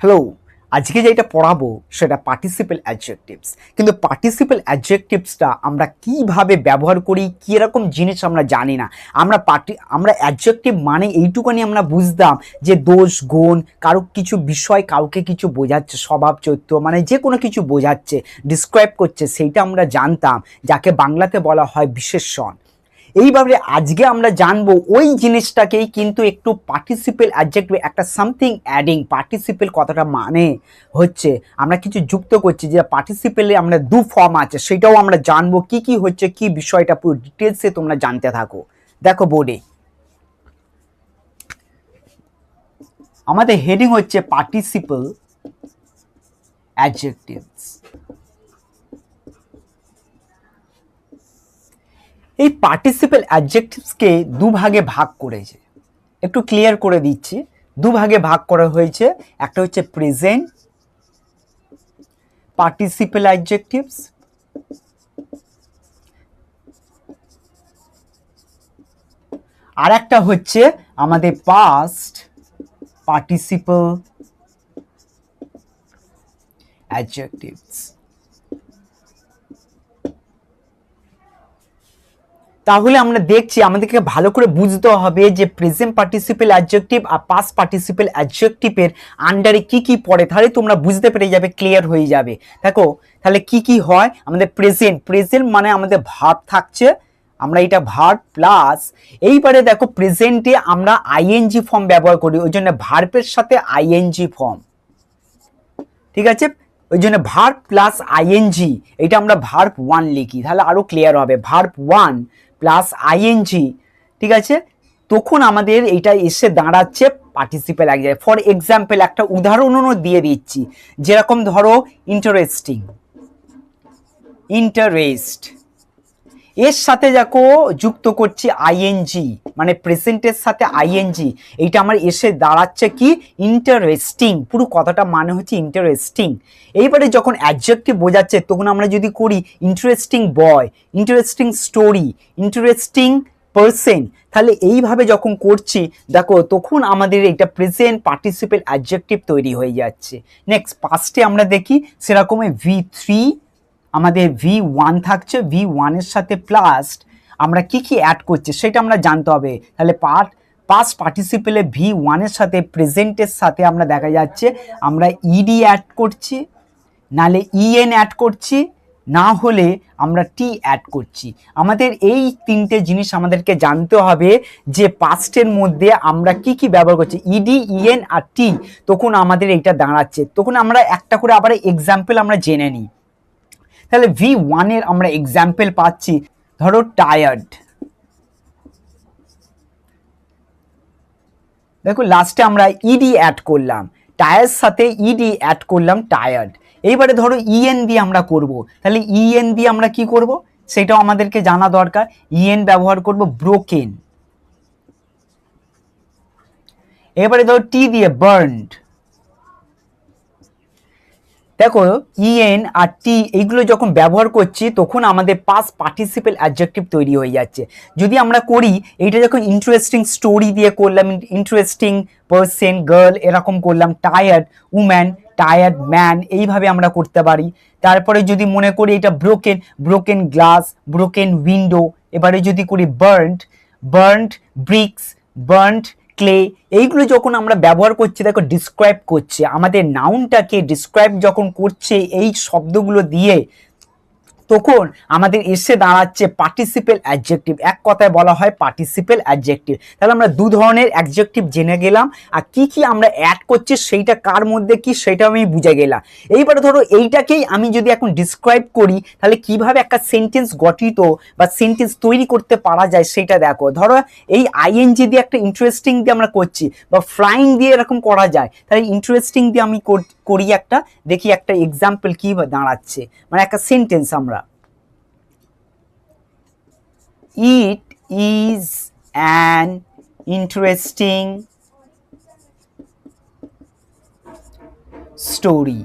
Hello, আজকে যেটা পড়াবো সেটা পার্টিসিপেল অ্যাডজেক্টিভস। কিন্তু পার্টিসিপেল অ্যাডজেক্টিভসটা আমরা কিভাবে ব্যবহার করি, কীরকম জিনিস আমরা জানি না। আমরা অ্যাডজেক্টিভ মানে এইটুকুনি আমরা বুঝতাম যে দোষ গুণ, কারো কিছু বিষয় কাউকে কিছু বোঝাচ্ছে, স্বভাব চরিত্র মানে যে কোনো কিছু বোঝাচ্ছে, ডিসক্রাইব করছে, সেইটা আমরা জানতাম, যাকে বাংলাতে বলা হয় বিশেষণ। এইভাবে আজকে আমরা জানবো ওই জিনিসটাকেই কিন্তু একটু পার্টিসিপেল অ্যাডজেক্টিভ, একটা সামথিং অ্যাডিং। পার্টিসিপেল কথাটা মানে হচ্ছে আমরা কিছু যুক্ত করছি, যে পার্টিসিপেলে আমরা দু ফর্ম আছে, সেটাও আমরা জানবো কি কি হচ্ছে, কি বিষয়টা পুরো ডিটেলসে তোমরা জানতে থাকো। দেখো বোর্ডে আমাদের হেডিং হচ্ছে পার্টিসিপেল অ্যাডজেক্টিভস। এই পার্টিসিপেল অ্যাডজেক্টিভসকে দুভাগে ভাগ করেছে, একটু ক্লিয়ার করে দিচ্ছি। দুভাগে ভাগ করা হয়েছে, একটা হচ্ছে প্রেজেন্ট পার্টিসিপেল অ্যাডজেক্টিভস, আর একটা হচ্ছে আমাদের পাস্ট পার্টিসিপেল অ্যাডজেক্টিভস। তাহলে আমরা দেখছি আমাদেরকে ভালো করে বুঝতে হবে যে প্রেজেন্ট পার্টিসিপেল অ্যাডজেক্টিভ আর পাস্ট পার্টিসিপেল অ্যাডজেক্টিভের আন্ডারে কি কি পড়ে, তাহলে তোমরা বুঝতে পেরে যাবে, ক্লিয়ার হয়ে যাবে। দেখো তাহলে কি কি হয় আমাদের প্রেজেন্ট মানে আমাদের ভার্ব থাকছে, আমরা এটা ভার্ব প্লাস, এইবারে দেখো প্রেজেন্টে আমরা আইএনজি ফর্ম ব্যবহার করি, ওই জন্য ভার্বের সাথে আইএনজি ফর্ম, ঠিক আছে। ওই জন্য ভার্ব প্লাস আইএনজি, এটা আমরা ভার্ব 1 লিখি, তাহলে আরো ক্লিয়ার হবে। ভার্ব 1 প্লাস আইএনজি, ঠিক আছে। তখন আমাদের এটা এসে দাঁড়াচ্ছে পার্টিসিপেল অ্যাডজেক্টিভ। ফর এক্সাম্পল একটা উদাহরণও দিয়ে দিচ্ছি, যেরকম ধরো ইন্টারেস্টিং, ইন্টারেস্ট, এর সাথে দেখো যুক্ত করছি আইএনজি, মানে প্রেজেন্টের সাথে আইএনজি, এইটা আমার এসে দাঁড়াচ্ছে কি ইন্টারেস্টিং। পুরো কথাটা মানে হচ্ছে ইন্টারেস্টিং। এইবারে যখন অ্যাডজেক্টিভ বোঝাচ্ছে তখন আমরা যদি করি ইন্টারেস্টিং বয়, ইন্টারেস্টিং স্টোরি, ইন্টারেস্টিং পার্সন, তাহলে এইভাবে যখন করছি দেখো তখন আমাদের এটা প্রেজেন্ট পার্টিসিপেল অ্যাডজেক্টিভ তৈরি হয়ে যাচ্ছে। নেক্সট পাস্টে আমরা দেখি সেরকমই V3 আমাদের V1 থাকছে, V1 এর সাথে প্লাস আমরা কি কি অ্যাড করছি সেটা আমরা জানতে হবে। তাহলে পাস্ট পার্টিসিপেলে V1 এর সাথে প্রেজেন্টের সাথে আমরা দেখা যাচ্ছে আমরা ইডি অ্যাড করছি, নালে ইএন অ্যাড করছি, না হলে আমরা টি অ্যাড করছি। আমাদের এই তিনটে জিনিস আমাদেরকে জানতে হবে যে পাস্টের মধ্যে আমরা কি কি ব্যবহার করছি, ইডি ইএন আর টি, তখন আমাদের এইটা দাঁড়াচ্ছে। তখন আমরা একটা করে আবার এক্সাম্পল আমরা জেনে নিই। তাহলে V1 এর আমরা এক্সাম্পল পাচ্ছি, ধরো টায়ার্ড, দেখো লাস্টে আমরা ইডি অ্যাড করলাম, টায়ার সাথে ইডি অ্যাড করলাম টায়ার্ড। এইবারে ধরো ইএন দিয়ে আমরা করব, তাহলে ইএন দিয়ে আমরা কি করব সেটাও আমাদেরকে জানা দরকার। ইএন ব্যবহার করব ব্রোকেন। এবারে ধরো টি দিয়ে বার্নড, দেখো ইএন আর টি এইগুলো যখন ব্যবহার করছি তখন আমাদের পাস্ট পার্টিসিপেল অ্যাডজেক্টিভ তৈরি হয়ে যাচ্ছে। যদি আমরা করি এইটা যখন ইন্টারেস্টিং স্টোরি দিয়ে করলাম, ইন্টারেস্টিং পার্সন গার্ল এরকম করলাম, টায়ার্ড উম্যান, টায়ার্ড ম্যান, এইভাবে আমরা করতে পারি। তারপরে যদি মনে করি এটা broken, broken glass, broken window. এবারে যদি করি বার্নড ব্রিক্স, বার্নড ক্লে, এইগুলো যখন আমরা ব্যবহার করছি দেখো ডিসক্রাইব করছে, আমাদের নাউনটাকে ডিসক্রাইব যখন করছে এই শব্দগুলো দিয়ে, তখন আমাদের এসে দাঁড়াচ্ছে পার্টিসিপেল অ্যাডজেক্টিভ। এক কথায় বলা হয় পার্টিসিপেল অ্যাডজেক্টিভ। তাহলে আমরা দু ধরনের অ্যাডজেক্টিভ জেনে গেলাম, আর কি কি আমরা অ্যাড করছি সেইটা কার মধ্যে কি সেটা আমি বুঝে গেলাম। এইবারে ধরো এইটাকেই আমি যদি এখন ডিসক্রাইব করি তাহলে কিভাবে একটা সেন্টেন্স গঠিত বা সেন্টেন্স তৈরি করতে পারা যায় সেটা দেখো। ধরো এই আইএনজি দিয়ে একটা ইন্টারেস্টিং দিয়ে আমরা করছি, বা ফ্লাইং দিয়ে এরকম করা যায়, তাহলে ইন্টারেস্টিং দিয়ে আমি করি একটা, দেখি একটা এক্সাম্পল কি দাঁড়াচ্ছে, মানে একটা সেন্টেন্স আমরা, It is an interesting story.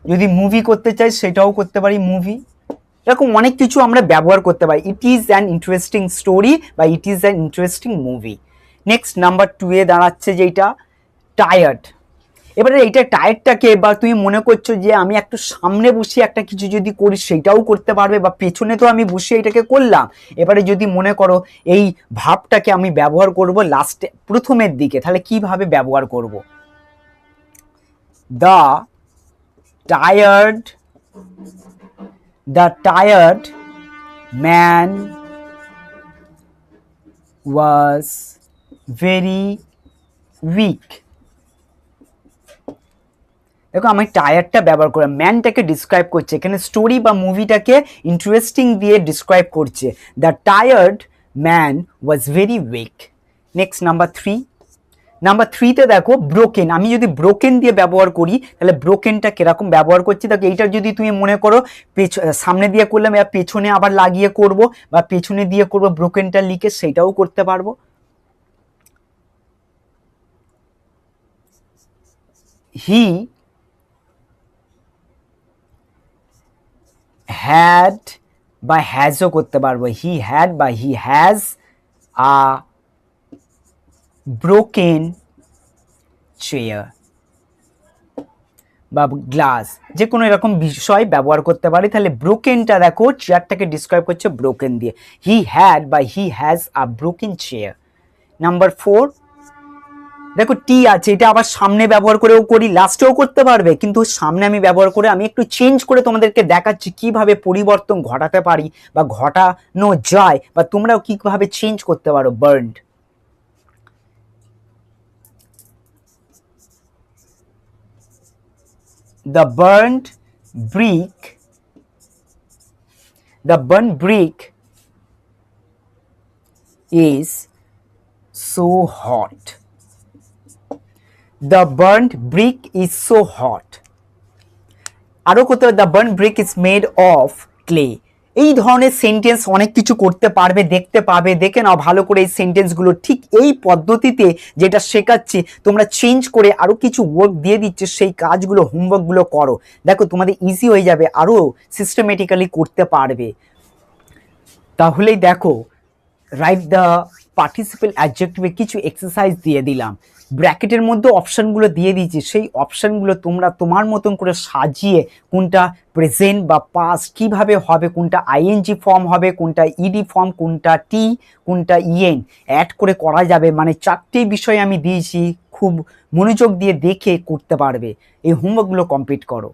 যদি মুভি করতে চাই সেটাও করতে পারি, মুভি, এরকম অনেক কিছু আমরা ব্যবহার করতে পারি। It is an interesting story বা it is an interesting movie. Next number 2 এ দাঁড়াচ্ছে যেটা টায়ার্ড। এবারে এইটা টায়ারটাকে বা তুমি মনে করছো যে আমি একটু সামনে বসিয়ে একটা কিছু যদি করি সেটাও করতে পারবে, বা পেছনে তো আমি বসিয়ে এটাকে করলাম। এবারে যদি মনে করো এই ভাবটাকে আমি ব্যবহার করব লাস্টে প্রথমের দিকে, তাহলে কিভাবে ব্যবহার করব? The tired man was very weak. দেখো আমি টায়ারটা ব্যবহার করে ম্যানটাকে ডিসক্রাইব করছে, এখানে স্টোরি বা মুভিটাকে ইন্টারেস্টিং দিয়ে ডিসক্রাইব করছে। The tired man was very weak. Next number থ্রিতে দেখো ব্রোকেন। আমি যদি ব্রোকেন দিয়ে ব্যবহার করি তাহলে ব্রোকেনটা কিরকম ব্যবহার করছি দেখো। এইটার যদি তুমি মনে করো সামনে দিয়ে করলাম, এবার পেছনে আবার লাগিয়ে করব, বা পেছনে দিয়ে করব ব্রোকেনটা লিখে, সেটাও করতে পারবো। হি হ্যাড বা হ্যাজও করতে পারবো। হি হ্যাড বা he has a broken chair বা গ্লাস, যে কোনো এরকম বিষয় ব্যবহার করতে পারি। তাহলে ব্রোকেনটা দেখো চেয়ারটাকে ডিসক্রাইব করছে ব্রোকেন দিয়ে। হি হ্যাড বা he has a broken chair. Number 4 দেখো টি আছে, এটা আবার সামনে ব্যবহার করেও করি, লাস্টেও করতে পারবে, কিন্তু সামনে আমি ব্যবহার করে আমি একটু চেঞ্জ করে তোমাদেরকে দেখাচ্ছি কিভাবে পরিবর্তন ঘটাতে পারি বা ঘটানো যায়, বা তোমরাও কিভাবে চেঞ্জ করতে পারো। Burned, the burnt brick is so hot. The burnt brick is so hot. আরো করতে হবে, the burnt brick is made of clay. এই ধরনের সেন্টেন্স অনেক কিছু করতে পারবে, দেখতে পাবে, দেখে নাও ভালো করে এই সেন্টেন্সগুলো। ঠিক এই পদ্ধতিতে যেটা শেখাচ্ছি তোমরা চেঞ্জ করে আরো কিছু ওয়ার্ক দিয়ে দিচ্ছে, সেই কাজগুলো হোমওয়ার্কগুলো করো, দেখো তোমাদের ইজি হয়ে যাবে, আরো সিস্টেমেটিক্যালি করতে পারবে। তাহলেই দেখো রাইট দ্য পার্টিসিপেল অ্যাডজেক্টিভে কিছু এক্সারসাইজ দিয়ে দিলাম, ব্র্যাকেটের মধ্যে অপশানগুলো দিয়ে দিয়েছি, সেই অপশানগুলো তোমরা তোমার মতন করে সাজিয়ে কোনটা প্রেজেন্ট বা পাস্ট কিভাবে হবে, কোনটা আইএনজি ফর্ম হবে, কোনটা ইডি ফর্ম, কোনটা টি, কোনটা ইএন অ্যাড করে করা যাবে, মানে 4টি বিষয় আমি দিয়েছি, খুব মনোযোগ দিয়ে দেখে করতে পারবে। এই হোমওয়ার্কগুলো কমপ্লিট করো।